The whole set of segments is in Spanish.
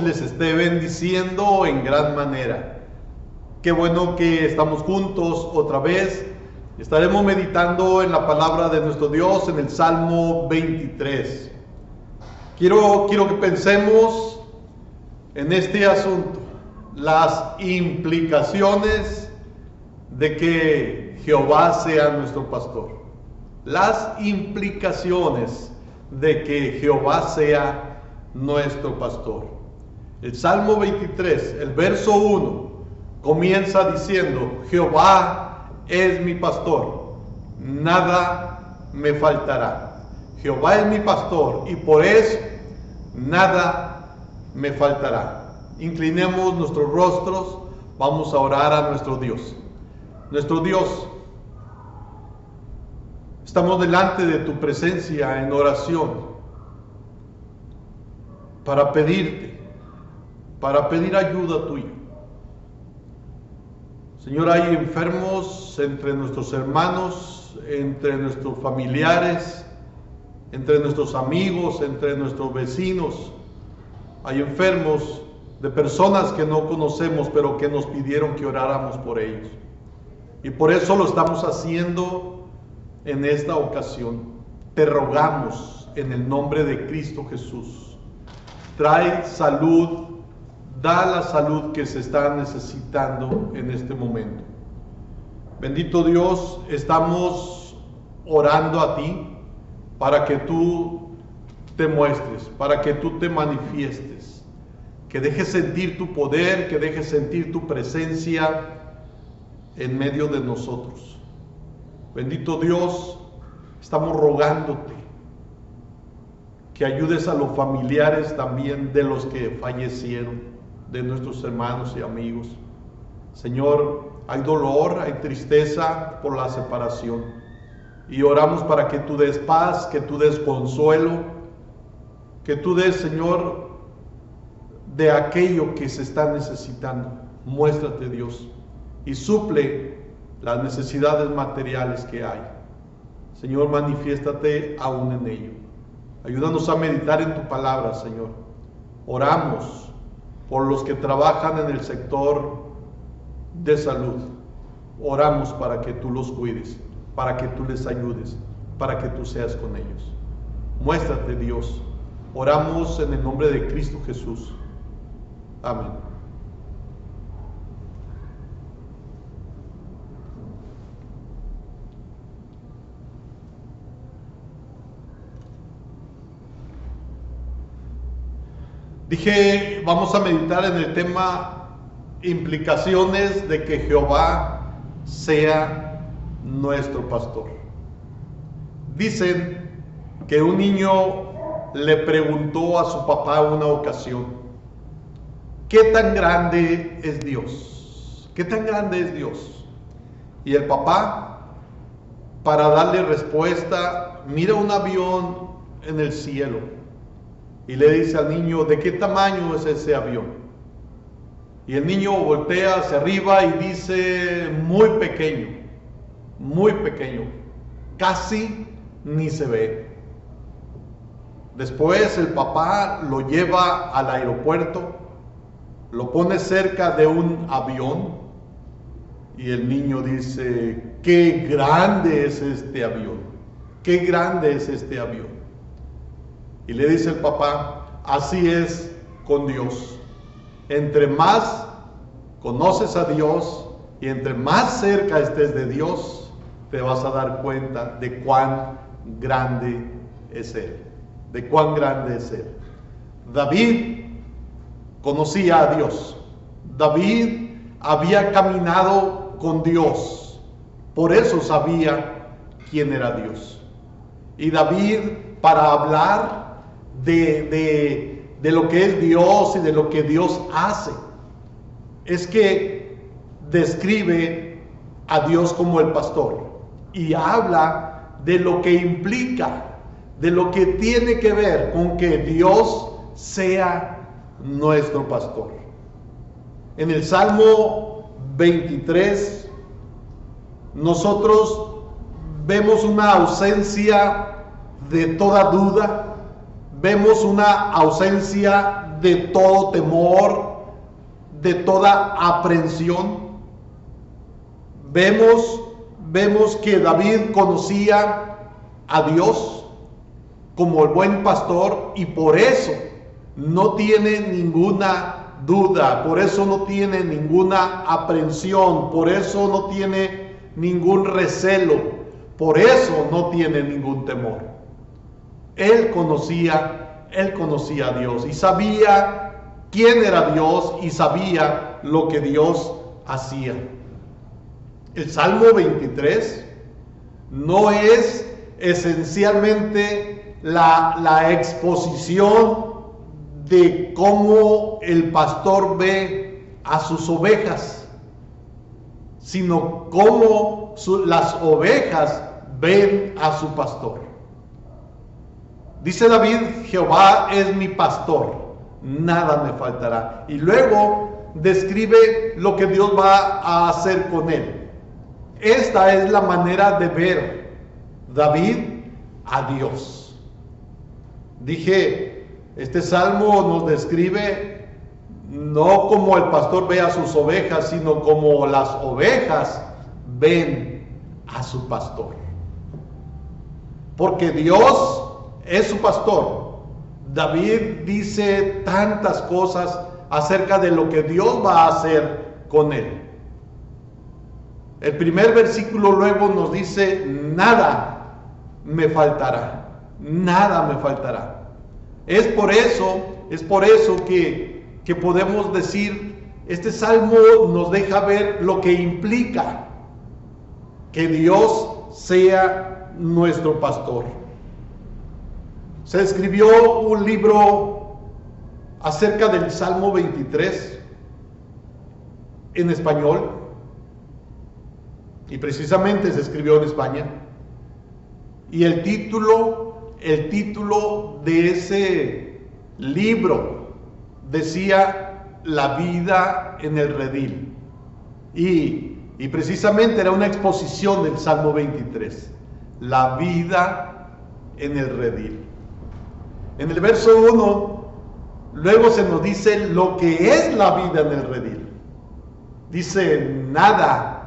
les esté bendiciendo en gran manera. Qué bueno que estamos juntos otra vez. Estaremos meditando en la palabra de nuestro Dios en el Salmo 23. Quiero que pensemos en este asunto, las implicaciones de que Jehová sea nuestro pastor. Las implicaciones de que Jehová sea nuestro pastor. El Salmo 23, el verso 1, comienza diciendo: Jehová es mi pastor, nada me faltará. Jehová es mi pastor y por eso nada me faltará. Inclinemos nuestros rostros, vamos a orar a nuestro Dios. Nuestro Dios, estamos delante de tu presencia en oración para pedir ayuda tuya. Señor, hay enfermos entre nuestros hermanos, entre nuestros familiares, entre nuestros amigos, entre nuestros vecinos. Hay enfermos de personas que no conocemos, pero que nos pidieron que oráramos por ellos. Y por eso lo estamos haciendo en esta ocasión. Te rogamos en el nombre de Cristo Jesús. Trae salud, da la salud que se está necesitando en este momento. Bendito Dios, estamos orando a ti para que tú te muestres, para que tú te manifiestes, que dejes sentir tu poder, que dejes sentir tu presencia en medio de nosotros. Bendito Dios, estamos rogándote que ayudes a los familiares también de los que fallecieron, de nuestros hermanos y amigos. Señor, hay dolor, hay tristeza por la separación y oramos para que tú des paz, que tú des consuelo, que tú des, Señor, de aquello que se está necesitando. Muéstrate, Dios, y suple las necesidades materiales que hay. Señor, manifiéstate aún en ello. Ayúdanos a meditar en tu palabra, Señor. Oramos por los que trabajan en el sector de salud. Oramos para que tú los cuides, para que tú les ayudes, para que tú seas con ellos. Muéstrate, Dios. Oramos en el nombre de Cristo Jesús. Amén. Dije, vamos a meditar en el tema implicaciones de que Jehová sea nuestro pastor. Dicen que un niño le preguntó a su papá una ocasión: ¿qué tan grande es Dios? ¿Qué tan grande es Dios? Y el papá, para darle respuesta, mira un avión en el cielo y le dice al niño: ¿de qué tamaño es ese avión? Y el niño voltea hacia arriba y dice: muy pequeño, casi ni se ve. Después el papá lo lleva al aeropuerto, lo pone cerca de un avión y el niño dice: qué grande es este avión, qué grande es este avión. Y le dice el papá: así es con Dios. Entre más conoces a Dios y entre más cerca estés de Dios, te vas a dar cuenta de cuán grande es Él. De cuán grande es Él. David conocía a Dios. David había caminado con Dios. Por eso sabía quién era Dios. Y David, para hablar de lo que es Dios y de lo que Dios hace, es que describe a Dios como el pastor y habla de lo que implica, de lo que tiene que ver con que Dios sea nuestro pastor. En el Salmo 23 nosotros vemos una ausencia de toda duda, vemos una ausencia de todo temor, de toda aprensión. Vemos que David conocía a Dios como el buen pastor y por eso no tiene ninguna duda, por eso no tiene ninguna aprensión, por eso no tiene ningún recelo, por eso no tiene ningún temor. Él conocía a Dios y sabía quién era Dios y sabía lo que Dios hacía. El Salmo 23 no es esencialmente la exposición de cómo el pastor ve a sus ovejas, sino cómo las ovejas ven a su pastor. Dice David: Jehová es mi pastor, nada me faltará. Y luego describe lo que Dios va a hacer con él. Esta es la manera de ver David a Dios. Dije, este salmo nos describe no como el pastor ve a sus ovejas, sino como las ovejas ven a su pastor. Porque Dios es su pastor. David dice tantas cosas acerca de lo que Dios va a hacer con él. El primer versículo luego nos dice: nada me faltará, nada me faltará. Es por eso que podemos decir, este salmo nos deja ver lo que implica que Dios sea nuestro pastor. Se escribió un libro acerca del Salmo 23 en español, y precisamente se escribió en España, y el título de ese libro decía: La vida en el redil, y precisamente era una exposición del Salmo 23, la vida en el redil. En el verso 1 luego se nos dice lo que es la vida en el redil. Dice: nada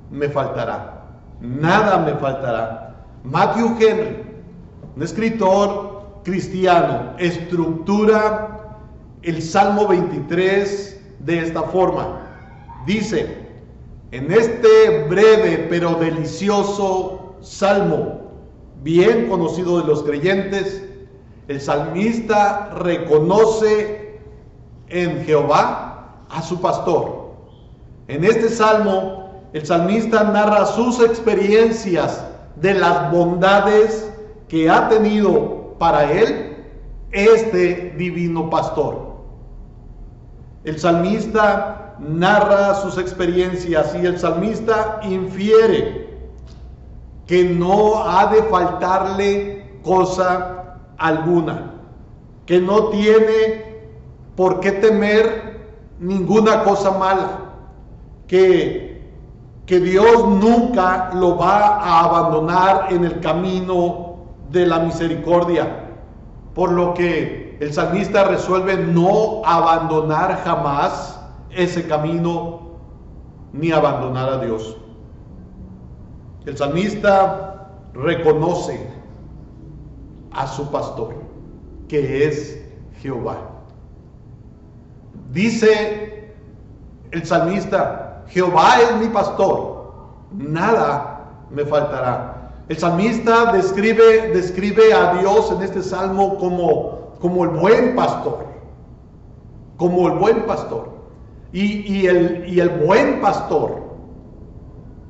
me faltará, nada me faltará. Matthew Henry, un escritor cristiano, estructura el Salmo 23 de esta forma. Dice: en este breve pero delicioso salmo, bien conocido de los creyentes, el salmista reconoce en Jehová a su pastor. En este salmo, el salmista narra sus experiencias de las bondades que ha tenido para él este divino pastor. El salmista narra sus experiencias y el salmista infiere que no ha de faltarle cosa alguna, que no tiene por qué temer ninguna cosa mala, que Dios nunca lo va a abandonar en el camino de la misericordia, por lo que el salmista resuelve no abandonar jamás ese camino ni abandonar a Dios. El salmista reconoce a su pastor, que es Jehová. Dice el salmista: Jehová es mi pastor, nada me faltará. El salmista describe a Dios en este salmo como el buen pastor, como el buen pastor. Y el buen pastor,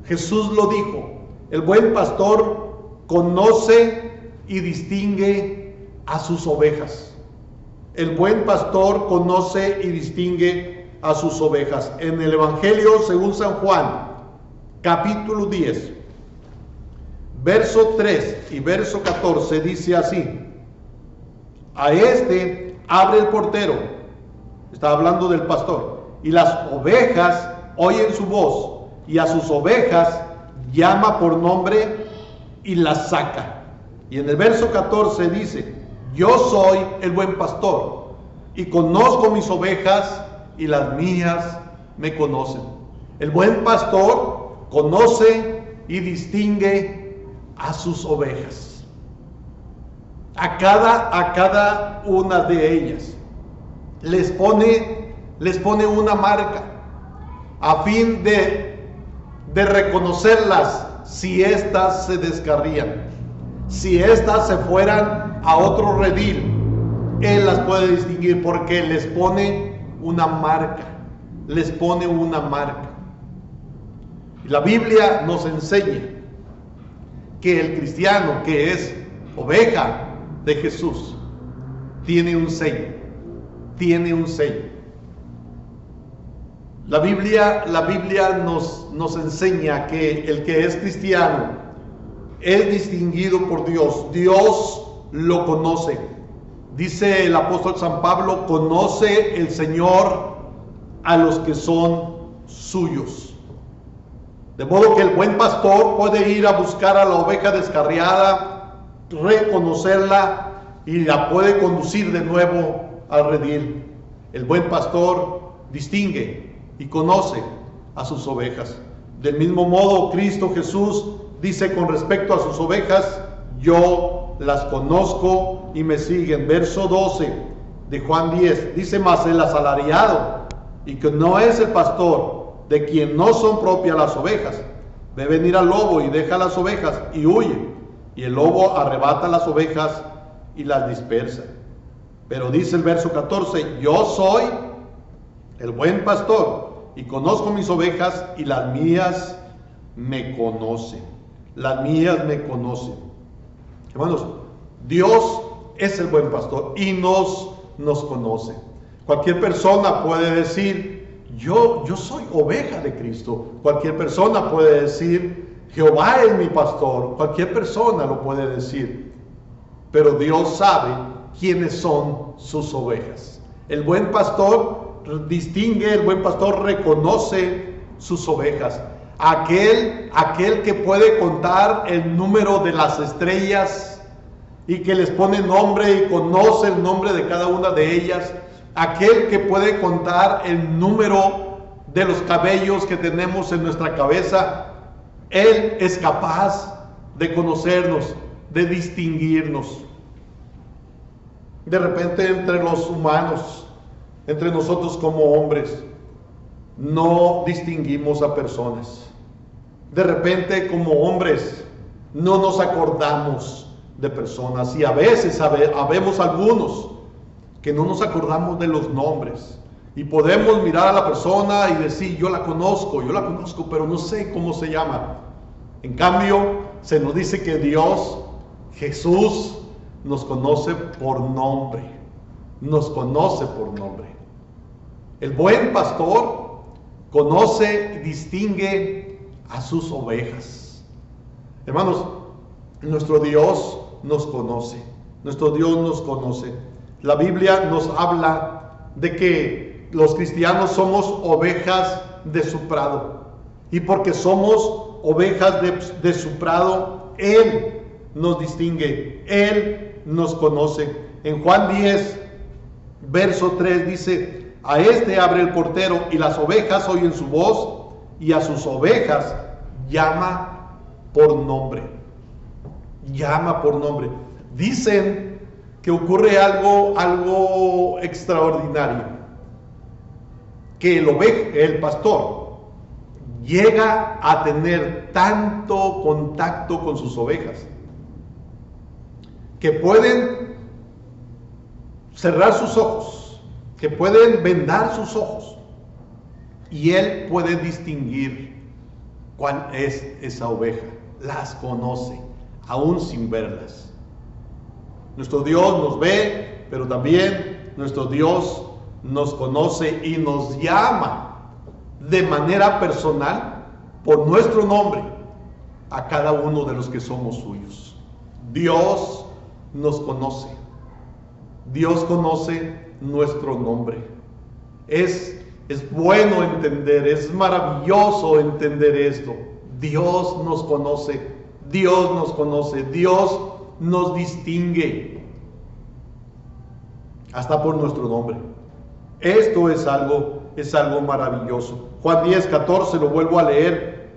Jesús lo dijo, el buen pastor conoce y distingue a sus ovejas. El buen pastor conoce y distingue a sus ovejas. En el Evangelio según San Juan, capítulo 10, verso 3 y verso 14, dice así: a este abre el portero, está hablando del pastor, y las ovejas oyen su voz, y a sus ovejas llama por nombre y las saca. Y en el verso 14 dice: yo soy el buen pastor, y conozco mis ovejas y las mías me conocen. El buen pastor conoce y distingue a sus ovejas, a cada una de ellas. Les pone una marca a fin de reconocerlas si éstas se descarrían, si éstas se fueran a otro redil. Él las puede distinguir porque les pone una marca, les pone una marca. Y la Biblia nos enseña que el cristiano que es oveja de Jesús tiene un sello, tiene un sello. La Biblia nos enseña que el que es cristiano es distinguido por Dios. Dios lo conoce. Dice el apóstol San Pablo, conoce el Señor a los que son suyos. De modo que el buen pastor puede ir a buscar a la oveja descarriada, reconocerla y la puede conducir de nuevo al redil. El buen pastor distingue y conoce a sus ovejas. Del mismo modo, Cristo Jesús dice con respecto a sus ovejas, yo las conozco y me siguen. Verso 12 de Juan 10, dice, mas el asalariado, y que no es el pastor, de quien no son propias las ovejas, ve venir al lobo y deja las ovejas y huye, y el lobo arrebata las ovejas y las dispersa. Pero dice el verso 14, yo soy el buen pastor y conozco mis ovejas y las mías me conocen. Las mías me conocen. Hermanos, Dios es el buen pastor y nos conoce. Cualquier persona puede decir, yo soy oveja de Cristo. Cualquier persona puede decir, Jehová es mi pastor. Cualquier persona lo puede decir. Pero Dios sabe quiénes son sus ovejas. El buen pastor distingue, el buen pastor reconoce sus ovejas. Aquel que puede contar el número de las estrellas y que les pone nombre y conoce el nombre de cada una de ellas. Aquel que puede contar el número de los cabellos que tenemos en nuestra cabeza. Él es capaz de conocernos, de distinguirnos. De repente entre los humanos, entre nosotros como hombres, no distinguimos a personas. De repente como hombres no nos acordamos de personas y a veces habemos algunos que no nos acordamos de los nombres y podemos mirar a la persona y decir yo la conozco, pero no sé cómo se llama. En cambio se nos dice que Dios, Jesús, nos conoce por nombre, nos conoce por nombre. El buen pastor conoce y distingue a sus ovejas. Hermanos, nuestro Dios nos conoce. Nuestro Dios nos conoce. La Biblia nos habla de que los cristianos somos ovejas de su prado. Y porque somos ovejas de su prado, Él nos distingue. Él nos conoce. En Juan 10, verso 3 dice, a este abre el portero y las ovejas oyen su voz y a sus ovejas llama por nombre. Llama por nombre. Dicen que ocurre algo extraordinario. Que el pastor llega a tener tanto contacto con sus ovejas que pueden cerrar sus ojos, que pueden vendar sus ojos y él puede distinguir cuál es esa oveja. Las conoce aún sin verlas. Nuestro Dios nos ve, pero también nuestro Dios nos conoce y nos llama de manera personal por nuestro nombre a cada uno de los que somos suyos. Dios nos conoce. Dios conoce nuestro nombre. Es bueno entender, es maravilloso entender esto. Dios nos conoce, Dios nos conoce, Dios nos distingue. hasta por nuestro nombre. Esto es algo maravilloso. Juan 10:14, lo vuelvo a leer.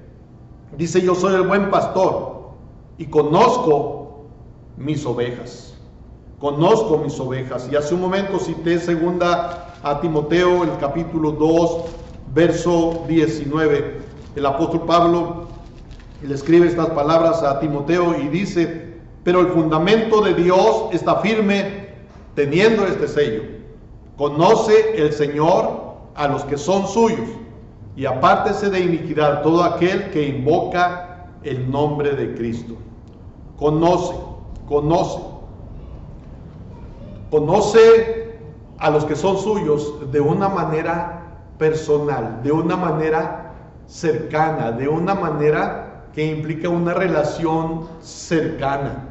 Dice: yo soy el buen pastor y conozco mis ovejas. Conozco mis ovejas. Y hace un momento cité segunda a Timoteo, el capítulo 2, verso 19. El apóstol Pablo le escribe estas palabras a Timoteo y dice: pero el fundamento de Dios está firme, teniendo este sello: conoce el Señor a los que son suyos, y apártese de iniquidad todo aquel que invoca el nombre de Cristo. Conoce a los que son suyos de una manera personal, de una manera cercana, de una manera que implica una relación cercana.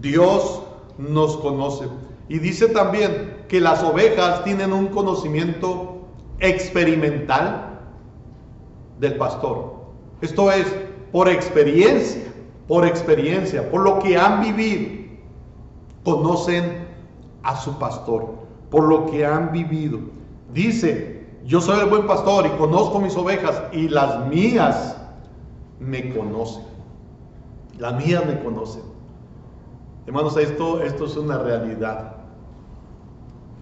Dios nos conoce. Y dice también que las ovejas tienen un conocimiento experimental del pastor. Esto es por experiencia, por lo que han vivido. Conocen a su pastor, por lo que han vivido. Dice: yo soy el buen pastor y conozco mis ovejas, y las mías me conocen. Las mías me conocen. Hermanos, esto es una realidad.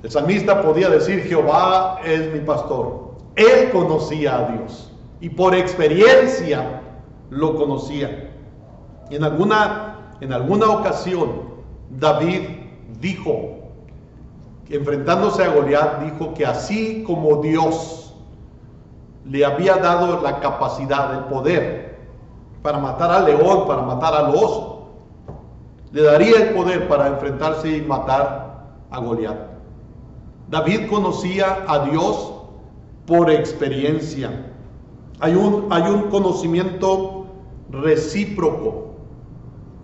El salmista podía decir: Jehová es mi pastor. Él conocía a Dios y por experiencia lo conocía. Y en alguna ocasión David dijo, enfrentándose a Goliat, dijo que así como Dios le había dado la capacidad, el poder para matar al león, para matar al oso, le daría el poder para enfrentarse y matar a Goliat. David conocía a Dios por experiencia. Hay un conocimiento recíproco,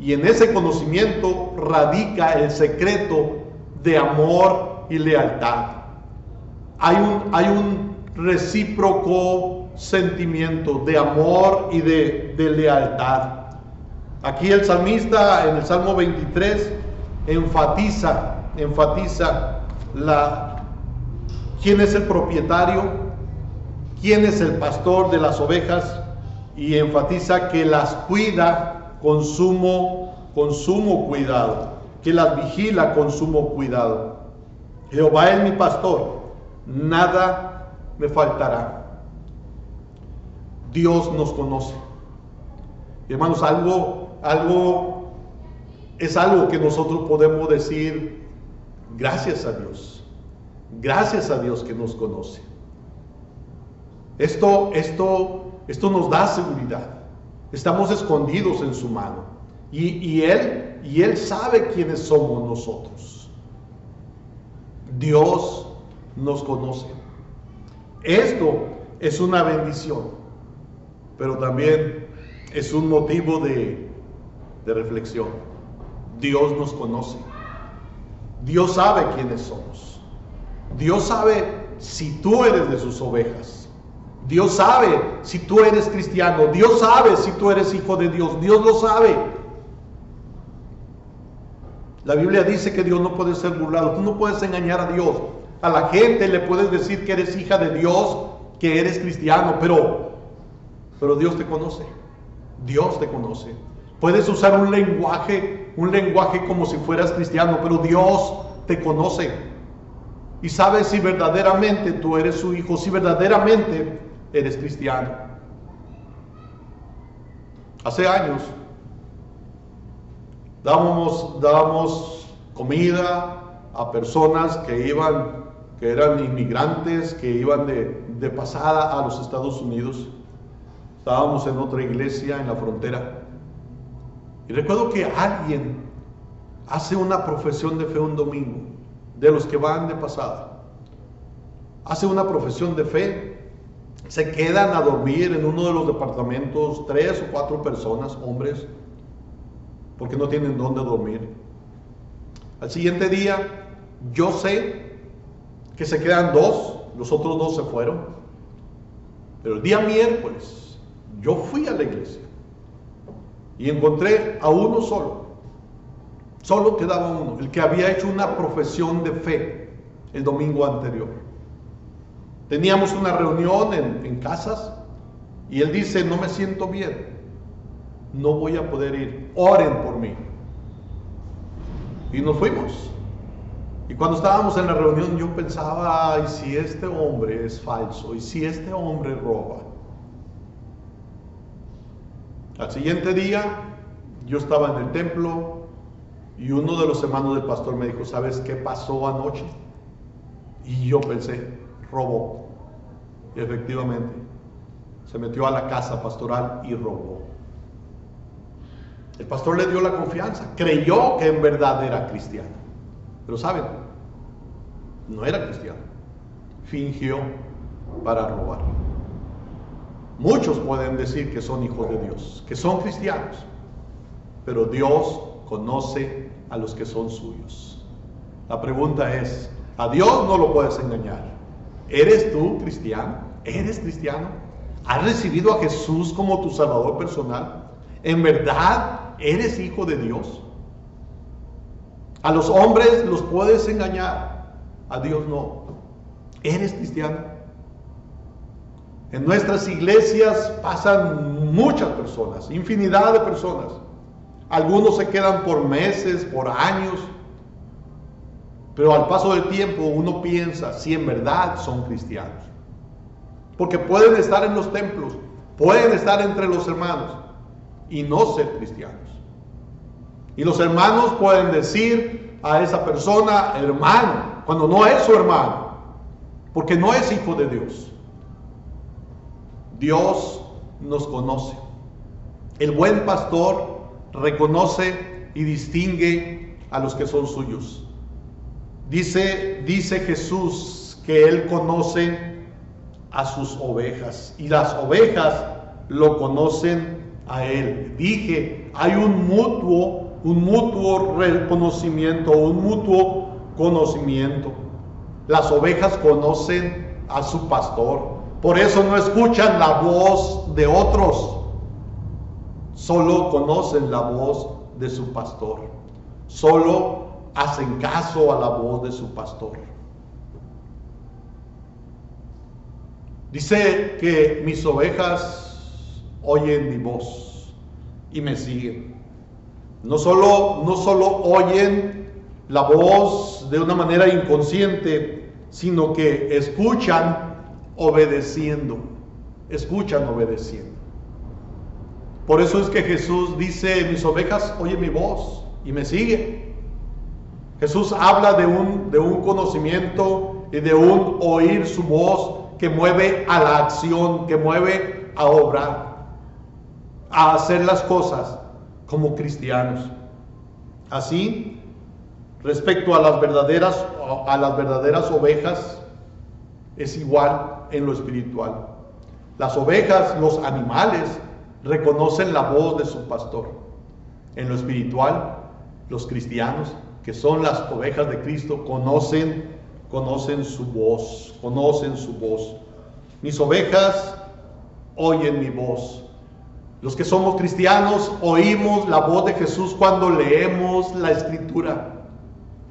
y en ese conocimiento radica el secreto de amor y lealtad. Hay un recíproco sentimiento de amor y de lealtad. Aquí el salmista en el Salmo 23 enfatiza quién es el propietario, quién es el pastor de las ovejas, y enfatiza que las cuida con sumo cuidado, que las vigila con sumo cuidado. Jehová es mi pastor, nada me faltará. Dios nos conoce. Hermanos, es algo que nosotros podemos decir: gracias a Dios que nos conoce. Esto nos da seguridad. Estamos escondidos en su mano, y Él sabe quiénes somos nosotros. Dios nos conoce. Esto es una bendición, pero también es un motivo de reflexión. Dios nos conoce. Dios sabe quiénes somos. Dios sabe si tú eres de sus ovejas. Dios sabe si tú eres cristiano. Dios sabe si tú eres hijo de Dios. Dios lo sabe. La Biblia dice que Dios no puede ser burlado. Tú no puedes engañar a Dios. A la gente le puedes decir que eres hija de Dios, que eres cristiano, pero Dios te conoce. Dios te conoce. Puedes usar un lenguaje como si fueras cristiano, pero Dios te conoce y sabe si verdaderamente tú eres su hijo, si verdaderamente eres cristiano. Hace años dábamos comida a personas que eran inmigrantes, que iban de pasada a los Estados Unidos. Estábamos en otra iglesia en la frontera, y recuerdo que alguien hace una profesión de fe un domingo, de los que van de pasada. Hace una profesión de fe, se quedan a dormir en uno de los departamentos 3 o 4 personas, hombres, porque no tienen dónde dormir. Al siguiente día, yo sé que se quedan 2, los otros 2 se fueron, pero el día miércoles yo fui a la iglesia y encontré a uno solo quedaba uno, el que había hecho una profesión de fe. el domingo anterior. Teníamos una reunión en casas y él dice, no me siento bien, no voy a poder ir, oren por mí. Y nos fuimos. Y cuando estábamos en la reunión yo pensaba, ¿y si este hombre es falso? ¿Y si este hombre roba? Al siguiente día yo estaba en el templo y uno de los hermanos del pastor me dijo, ¿sabes qué pasó anoche? Y yo pensé, robó. Y efectivamente, se metió a la casa pastoral y robó. El pastor le dio la confianza, creyó que en verdad era cristiano. Pero saben, no era cristiano. Fingió para robar. Muchos pueden decir que son hijos de Dios, que son cristianos, pero Dios conoce a los que son suyos. La pregunta es, a Dios no lo puedes engañar. ¿Eres tú cristiano? ¿Eres cristiano? ¿Has recibido a Jesús como tu Salvador personal? ¿En verdad eres hijo de Dios? A los hombres los puedes engañar, a Dios no. ¿Eres cristiano? En nuestras iglesias pasan muchas personas, infinidad de personas. Algunos se quedan por meses, por años, pero al paso del tiempo uno piensa si en verdad son cristianos. Porque pueden estar en los templos, pueden estar entre los hermanos y no ser cristianos. Y los hermanos pueden decir a esa persona, hermano, cuando no es su hermano, porque no es hijo de Dios. Dios nos conoce. El buen pastor reconoce y distingue a los que son suyos. Dice Jesús que Él conoce a sus ovejas y las ovejas lo conocen a Él. Dije, hay un mutuo reconocimiento, un mutuo conocimiento. Las ovejas conocen a su pastor. Por eso no escuchan la voz de otros, solo conocen la voz de su pastor, solo hacen caso a la voz de su pastor. Dice que mis ovejas oyen mi voz y me siguen. No solo oyen la voz de una manera inconsciente, sino que escuchan obedeciendo. Por eso es que Jesús dice, mis ovejas oyen mi voz y me siguen. Jesús habla de un conocimiento y de un oír su voz que mueve a la acción, que mueve a obrar, a hacer las cosas como cristianos. Así, respecto a las verdaderas ovejas, es igual en lo espiritual. Las ovejas, los animales, reconocen la voz de su pastor. En lo espiritual, los cristianos, que son las ovejas de Cristo, conocen su voz. Mis ovejas oyen mi voz. Los que somos cristianos oímos la voz de Jesús cuando leemos la Escritura.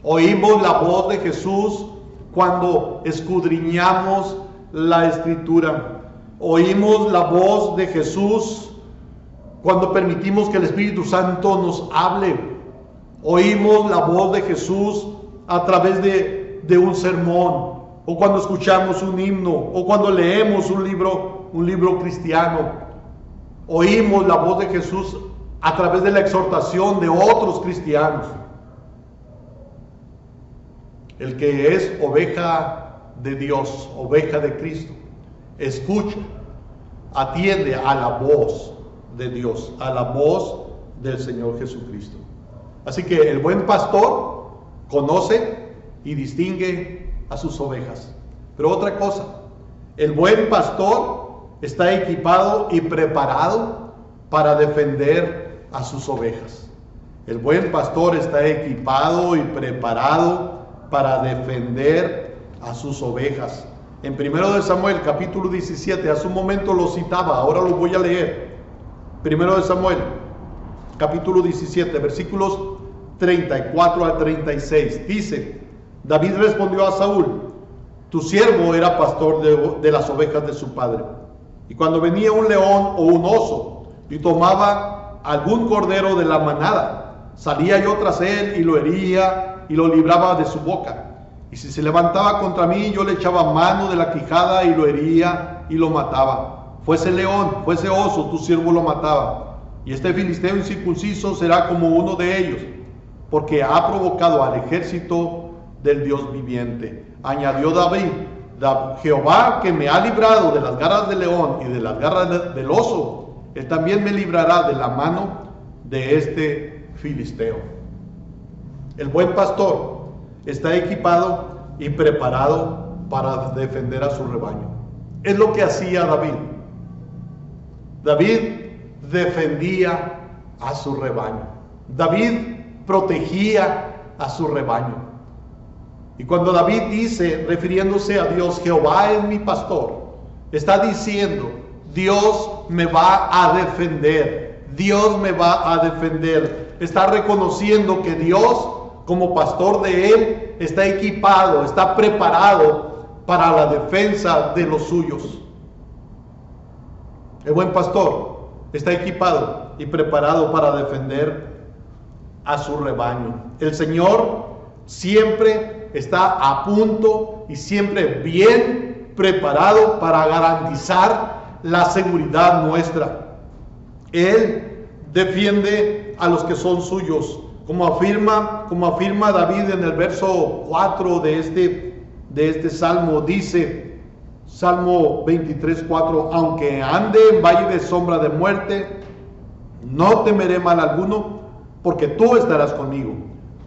Oímos la voz de Jesús cuando escudriñamos la Escritura. Oímos la voz de Jesús cuando permitimos que el Espíritu Santo nos hable. Oímos la voz de Jesús a través de un sermón, o cuando escuchamos un himno, o cuando leemos un libro cristiano. Oímos la voz de Jesús a través de la exhortación de otros cristianos. El que es oveja de Dios, oveja de Cristo, escucha, atiende a la voz de Dios, a la voz del Señor Jesucristo. Así que el buen pastor conoce y distingue a sus ovejas. Pero otra cosa, el buen pastor está equipado y preparado para defender a sus ovejas. El buen pastor está equipado y preparado para defender a sus ovejas. En 1 Samuel capítulo 17, hace un momento lo citaba, ahora lo voy a leer. 1 Samuel capítulo 17, versículos 34 al 36. Dice: David respondió a Saúl: tu siervo era pastor de las ovejas de su padre. Y cuando venía un león o un oso y tomaba algún cordero de la manada, salía yo tras él y lo hería y lo libraba de su boca. Y si se levantaba contra mí, yo le echaba mano de la quijada y lo hería y lo mataba. Fuese león, fuese oso, tu siervo lo mataba. Y este filisteo incircunciso será como uno de ellos, porque ha provocado al ejército del Dios viviente. Añadió David: Jehová, que me ha librado de las garras del león y de las garras del oso, él también me librará de la mano de este filisteo. El buen pastor está equipado y preparado para defender a su rebaño. Es lo que hacía David. David defendía a su rebaño. David protegía a su rebaño. Y cuando David dice, refiriéndose a Dios, Jehová es mi pastor, está diciendo, Dios me va a defender, Dios me va a defender. Está reconociendo que Dios, como pastor de él, está equipado, está preparado para la defensa de los suyos. El buen pastor está equipado y preparado para defender a su rebaño. El Señor siempre está a punto y siempre bien preparado para garantizar la seguridad nuestra. Él defiende a los que son suyos, como afirma David en el verso 4 de este salmo. Dice, Salmo 23:4: aunque ande en valle de sombra de muerte, no temeré mal alguno, porque tú estarás conmigo.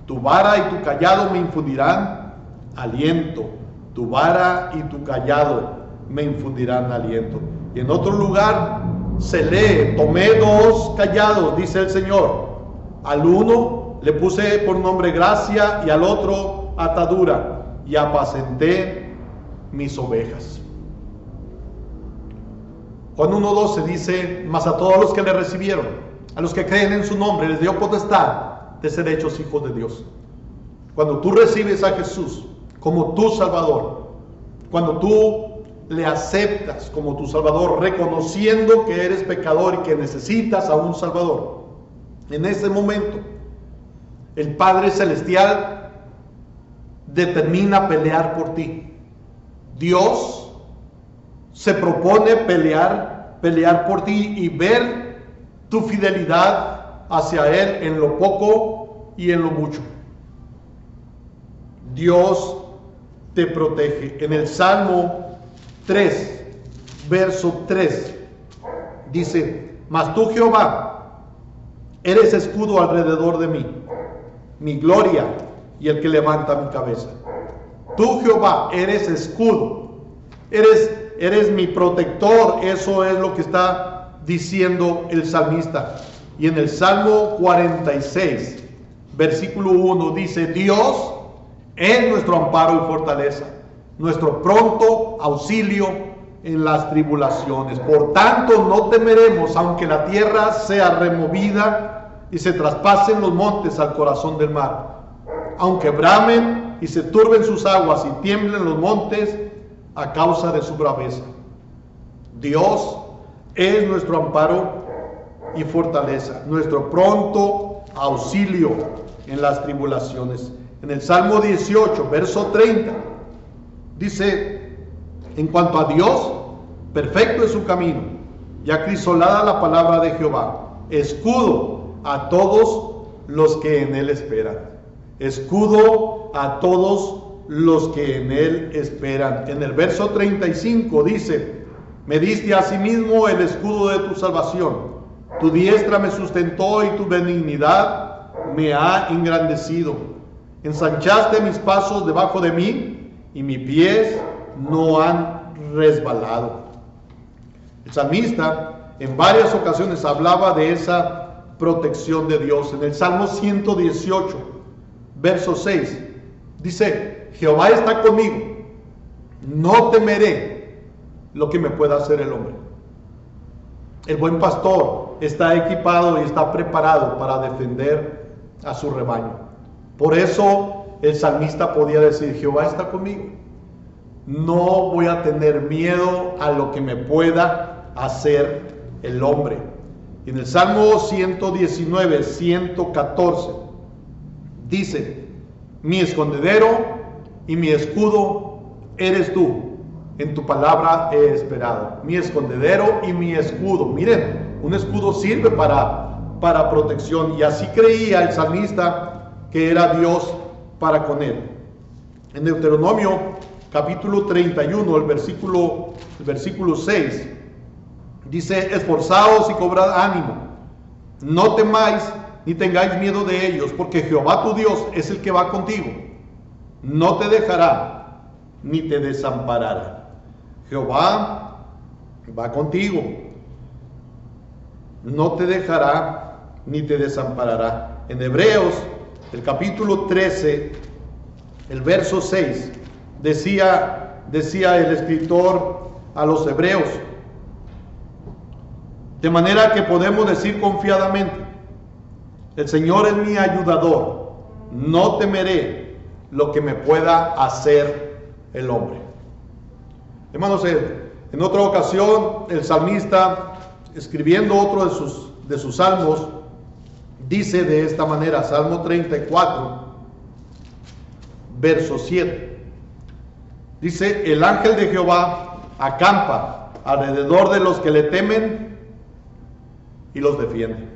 Tu vara y tu callado me infundirán aliento. Tu vara y tu callado me infundirán aliento. Y en otro lugar se lee: tomé 2 callados, dice el Señor. Al uno le puse por nombre gracia y al otro atadura, y apacenté mis ovejas. Juan 1:12 dice: mas a todos los que le recibieron, a los que creen en su nombre, les dio potestad de ser hechos hijos de Dios. Cuando tú recibes a Jesús como tu Salvador, cuando tú le aceptas como tu Salvador, reconociendo que eres pecador y que necesitas a un Salvador, en ese momento el Padre Celestial determina pelear por ti. Dios se propone pelear por ti y ver tu fidelidad hacia Él en lo poco y en lo mucho. Dios te protege. En el Salmo 3, verso 3, dice: mas tú, Jehová, eres escudo alrededor de mí, mi gloria y el que levanta mi cabeza. Tú, Jehová, eres escudo, eres mi protector. Eso es lo que está diciendo el salmista. Y en el Salmo 46, versículo 1, dice: Dios es nuestro amparo y fortaleza, nuestro pronto auxilio en las tribulaciones. Por tanto, no temeremos, aunque la tierra sea removida y se traspasen los montes al corazón del mar, aunque bramen y se turben sus aguas y tiemblen los montes a causa de su braveza. Dios es nuestro amparo y fortaleza, nuestro pronto auxilio en las tribulaciones. En el Salmo 18, verso 30, dice: en cuanto a Dios, perfecto es su camino, y acrisolada la palabra de Jehová, escudo a todos los que en él esperan. Escudo a todos los que en él esperan. En el verso 35 dice: me diste asimismo el escudo de tu salvación, tu diestra me sustentó y tu benignidad me ha engrandecido. Ensanchaste mis pasos debajo de mí y mis pies no han resbalado. El salmista en varias ocasiones hablaba de esa protección de Dios. En el Salmo 118, verso 6, dice: Jehová está conmigo, no temeré lo que me pueda hacer el hombre. El buen pastor está equipado y está preparado para defender a su rebaño. Por eso el salmista podía decir: Jehová está conmigo. No voy a tener miedo a lo que me pueda hacer el hombre. Y en el Salmo 119, 114, dice: mi escondedero y mi escudo eres tú. En tu palabra he esperado. Mi escondedero y mi escudo. Miren, un escudo sirve para protección. Y así creía el salmista que era Dios para con él. En Deuteronomio capítulo 31, el versículo 6, dice: esforzaos y cobrad ánimo. No temáis ni tengáis miedo de ellos, porque Jehová tu Dios es el que va contigo. No te dejará ni te desamparará. Jehová va contigo. No te dejará ni te desamparará. En Hebreos, el capítulo 13, el verso 6, decía el escritor a los hebreos: de manera que podemos decir confiadamente: el Señor es mi ayudador, no temeré lo que me pueda hacer el hombre. Hermanos, en otra ocasión el salmista, escribiendo otro de sus salmos, dice de esta manera: Salmo 34, verso 7. Dice: el ángel de Jehová acampa alrededor de los que le temen y los defiende.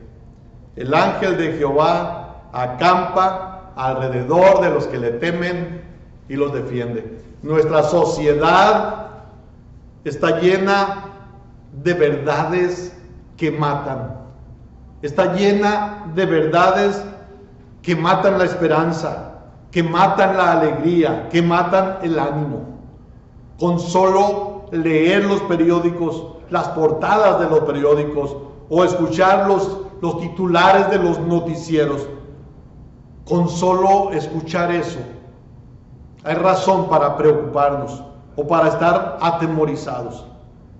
El ángel de Jehová acampa alrededor de los que le temen y los defiende. Nuestra sociedad está llena de verdades que matan. Está llena de verdades que matan la esperanza, que matan la alegría, que matan el ánimo. Con solo leer los periódicos, las portadas de los periódicos, o escuchar los titulares de los noticieros, con solo escuchar eso, hay razón para preocuparnos o para estar atemorizados.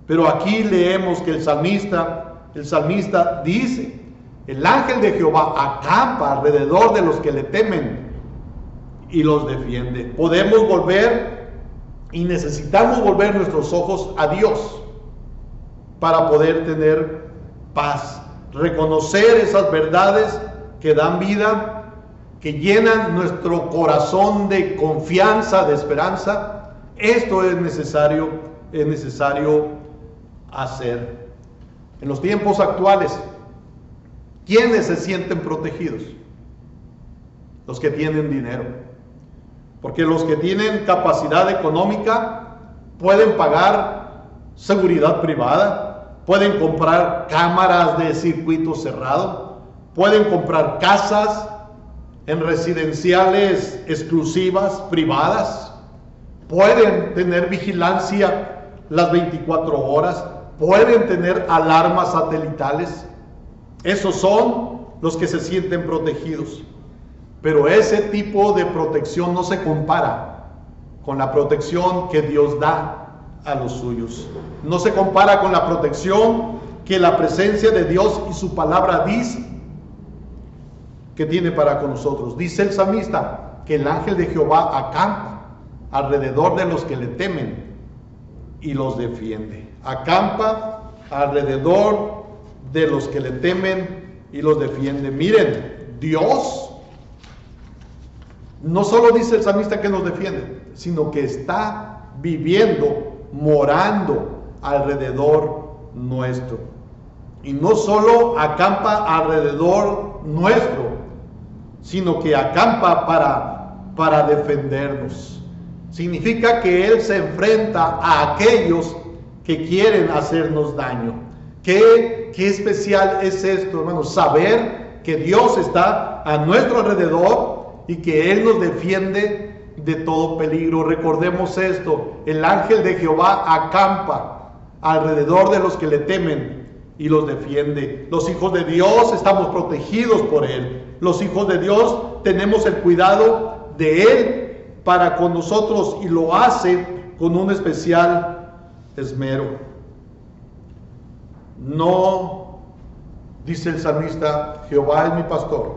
Pero aquí leemos que el salmista dice: el ángel de Jehová acampa alrededor de los que le temen y los defiende. Podemos volver y necesitamos volver nuestros ojos a Dios para poder tener paz, reconocer esas verdades que dan vida, que llenan nuestro corazón de confianza, de esperanza. Esto es necesario hacer. En los tiempos actuales, ¿quiénes se sienten protegidos? Los que tienen dinero. Porque los que tienen capacidad económica pueden pagar seguridad privada, pueden comprar cámaras de circuito cerrado, pueden comprar casas en residenciales exclusivas, privadas, pueden tener vigilancia las 24 horas, pueden tener alarmas satelitales. Esos son los que se sienten protegidos. Pero ese tipo de protección no se compara con la protección que Dios da a los suyos. No se compara con la protección que la presencia de Dios y su palabra dice que tiene para con nosotros. Dice el salmista que el ángel de Jehová acampa alrededor de los que le temen y los defiende. Acampa alrededor de los que le temen y los defiende. Miren, Dios no solo dice el salmista que nos defiende, sino que está viviendo, morando alrededor nuestro. Y no solo acampa alrededor nuestro, sino que acampa para defendernos. Significa que Él se enfrenta a aquellos que quieren hacernos daño. Qué especial es esto, hermanos, saber que Dios está a nuestro alrededor y que Él nos defiende de todo peligro. Recordemos esto: el ángel de Jehová acampa alrededor de los que le temen y los defiende. Los hijos de Dios estamos protegidos por Él. Los hijos de Dios tenemos el cuidado de Él para con nosotros, y lo hace con un especial esmero. No, dice el salmista, Jehová es mi pastor,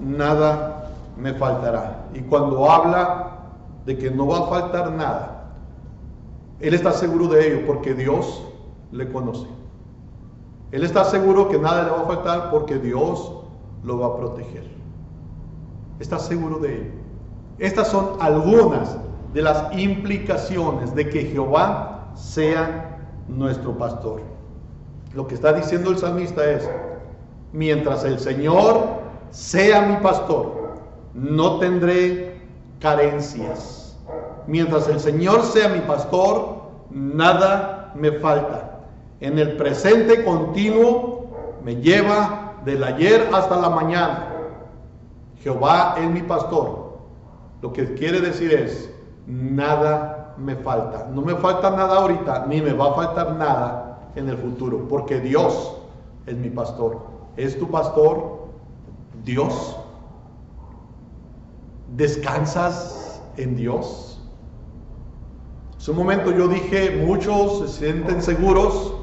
nada me faltará. Y cuando habla de que no va a faltar nada, Él está seguro de ello porque Dios le conoce. Él está seguro que nada le va a faltar porque Dios lo va a proteger. Está seguro de ello. Estas son algunas de las implicaciones de que Jehová sea nuestro pastor. Lo que está diciendo el salmista es: mientras el Señor sea mi pastor, no tendré carencias. Mientras el Señor sea mi pastor, nada me falta. En el presente continuo me lleva del ayer hasta la mañana. Jehová es mi pastor. Lo que quiere decir es: nada me falta. No me falta nada ahorita, ni me va a faltar nada en el futuro, porque Dios es mi pastor. ¿Es tu pastor Dios? ¿Descansas en Dios? Hace un momento yo dije, muchos se sienten seguros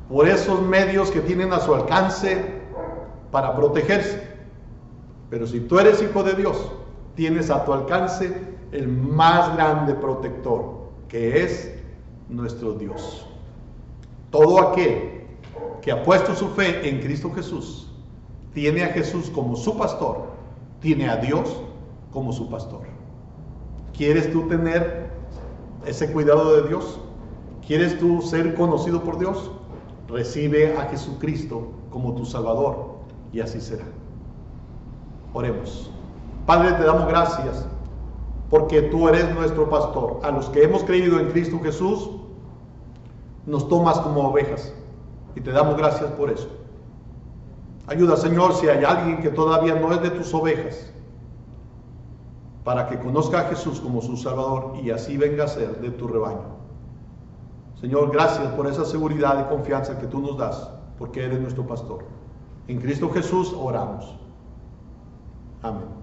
por esos medios que tienen a su alcance para protegerse. Pero si tú eres hijo de Dios, tienes a tu alcance el más grande protector, que es nuestro Dios. Todo aquel que ha puesto su fe en Cristo Jesús, tiene a Jesús como su pastor, tiene a Dios como su pastor. ¿Quieres tú tener ese cuidado de Dios? ¿Quieres tú ser conocido por Dios? Recibe a Jesucristo como tu Salvador, y así será. Oremos. Padre, te damos gracias porque tú eres nuestro pastor. A los que hemos creído en Cristo Jesús, nos tomas como ovejas, y te damos gracias por eso. Ayuda, Señor, si hay alguien que todavía no es de tus ovejas, para que conozca a Jesús como su Salvador y así venga a ser de tu rebaño. Señor, gracias por esa seguridad y confianza que tú nos das, porque eres nuestro pastor. En Cristo Jesús oramos. Amén.